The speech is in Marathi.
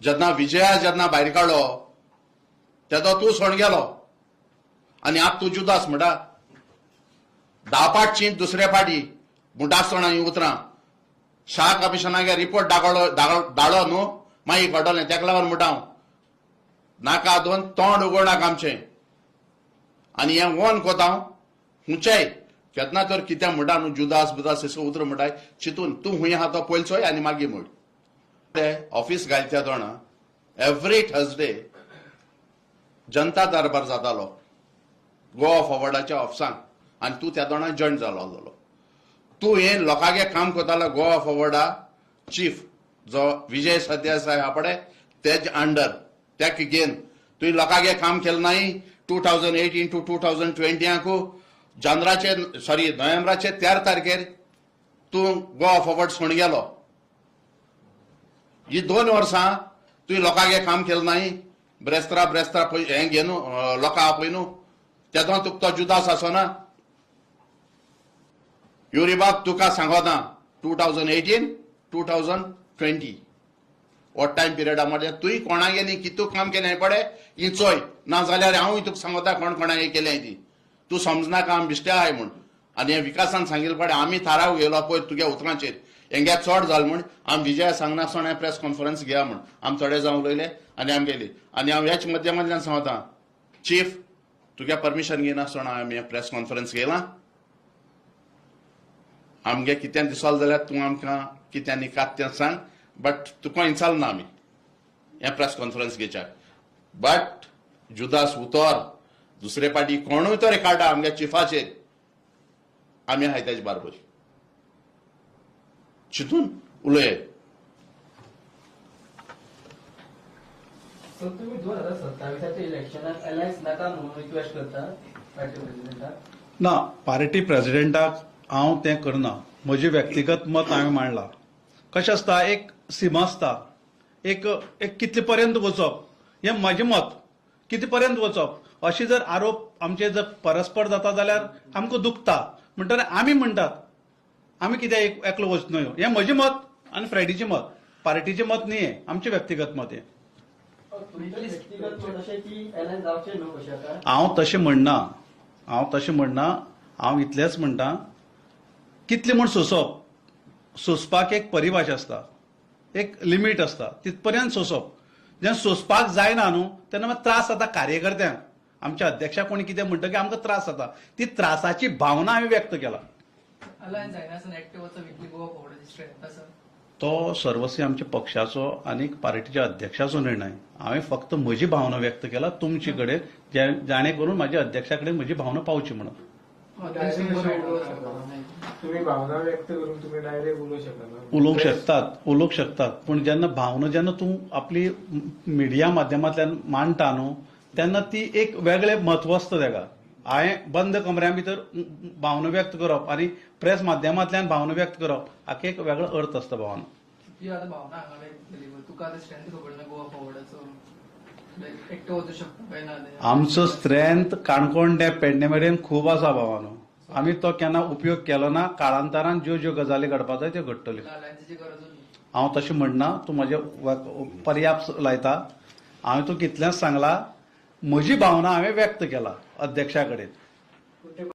जेन्ना विजया जेन्ना भायर काडलो तेदो तूं सोण गेलो आनी आतां तूं जुदास म्हणटा 10 पाटची दुसरे पाटी म्हणटा आसतना ही उतरां शाह कमिशनागे रिपोर्ट धाडलो न्हू मागीर कळटलें तेका लागून म्हणटा हांव नाका दोन तोंड उगडनाका आमचें आनी हें वोन कोता हांव हुंचय केन्ना तर कितें म्हणटा न्हू जुदास बुदास अशें उतर म्हणटाय चिंतून तूं हुंय आहा तो पयलीं चोय आनी मागीर म्हण ते ऑफिस घालच्या दोना एवरी थर्सडे जनता दरबार जातालो गोवा फॉरवर्डाच्या ऑफिसांत आनी तूं त्या दोना जॉयन जालो आसलो तूं हे लोकांगे काम करतालो गोवा फॉरवर्डा चीफ जो विजय सरदेसाय आहा पळय तेज अंडर तेका घेवन तुवें लोकांगे काम केलें नाय 2018 टू 2020 जानराचे नोव्हेंबराचे 13 तारखेर तूं गोवा फॉरवर्ड सोण गेलो ही 2 वर्सां तुवें लोकांगे काम केलें नाय ब्रेस्तारा हें घेवन लोकां आपय न्हू तेदो तुका तो जुदास आसना युरिबाग तुका सांगोना 2018 2020 हो टायम पिरियडा मध्ये तुवें कोणागे न्ही कितू काम केलें पळय ही चोय ना जाल्यार हांवूय तुका सांगता कोण कोणागे केलें ती तूं समजनाका आमी बिश्टे आहाय म्हूण आनी हे विकासान सांगिल्लें पळय आमी थाराव घेयलो पळय तुगे उतरांचेर हेंगे चड जालें म्हूण आमी विजया सांगनासतना प्रेस कॉन्फरन्स घेया म्हूण आमी थोडे जावन उलयले आनी आमी गेली आनी हांव ह्याच माध्यमांतल्यान सांगता चीफ तुगे परमिशन घेयनासतना आमी प्रेस कॉन्फरन्स घेयलां आमगे कितें दिसोलें जाल्यार तूं आमकां कितें निकात तें सांग बट तुका इंचाल ना आमी हें प्रेस कॉन्फरन्स घेवच्याक बट जुदास उतर दुसरे पाटी कोणूय तर काडा आमगे चिफाचेर आमी आहाय तेजे बारबर चिंतून उलय तुम्ही 2027 इलेक्शनाक अलायन्स नाका म्हणून रिक्वेस्ट करता पार्टी प्रेसिडेंटाक ना पार्टी प्रेसिडेंटाक हांव तें करना म्हजें व्यक्तिगत मत हांवें मांडलां कशें आसता एक सीमा आसता एक कितले पर्यंत वचप हें म्हजें मत कितें पर्यंत वचप अशें जर आरोप आमचे जर परस्पर जाता जाल्यार आमकां दुखता म्हणटना आमी म्हणटात आमी कित्याक एकलो वचनयो हें म्हजें मत आनी फ्रेडीचें मत पार्टीचें मत न्ही हें आमचें व्यक्तिगत मत हें हांव तशें म्हणना हांव इतलेंच म्हणटा कितलें म्हूण सोंसप सोंसपाक एक परिभाशा आसता एक लिमीट आसता तितपर्यंत सोंसप जेन्ना सोंसपाक जायना न्हू तेन्ना मागीर त्रास जाता कार्यकर्त्यांक आमच्या अध्यक्षाक कोणी कितें म्हणटकीर आमकां त्रास जाता ती त्रासाची भावना हांवें व्यक्त केला तो सर्वस्वी आमच्या पक्षाचो आनी पार्टीच्या अध्यक्षाचो निर्णय हांवें फक्त म्हजी भावना व्यक्त केला तुमचे कडेन जाणे करून म्हाज्या अध्यक्षा कडेन म्हजी भावना पावची म्हणून तुम्ही भावना व्यक्त करून तुम्ही डायरेक्ट उलोवंक शकतात पण जेन्ना तूं आपली मिडिया माध्यमांतल्यान मांडटा न्हू तेन्ना ती एक वेगळें म्हत्व आसता तेका हांवें बंद कमऱ्या भितर भावना व्यक्त करप आनी प्रेस माध्यमांतल्यान भावना व्यक्त करप हाका एक वेगळो अर्थ आसता भावना आमचो स्ट्रेंथ काणकोण ते पेडणे मेरेन खूब आसा भावानो आमी तो केन्ना उपयोग केलो ना काळांतरान ज्यो गजाली घडपाक जाय त्यो घडटल्यो हांव तशें म्हणना तूं म्हाजे पर्याप्त लायता हांवें तूं कितलेंच सांगला म्हजी भावना हांवें व्यक्त केला अध्यक्षा कडेन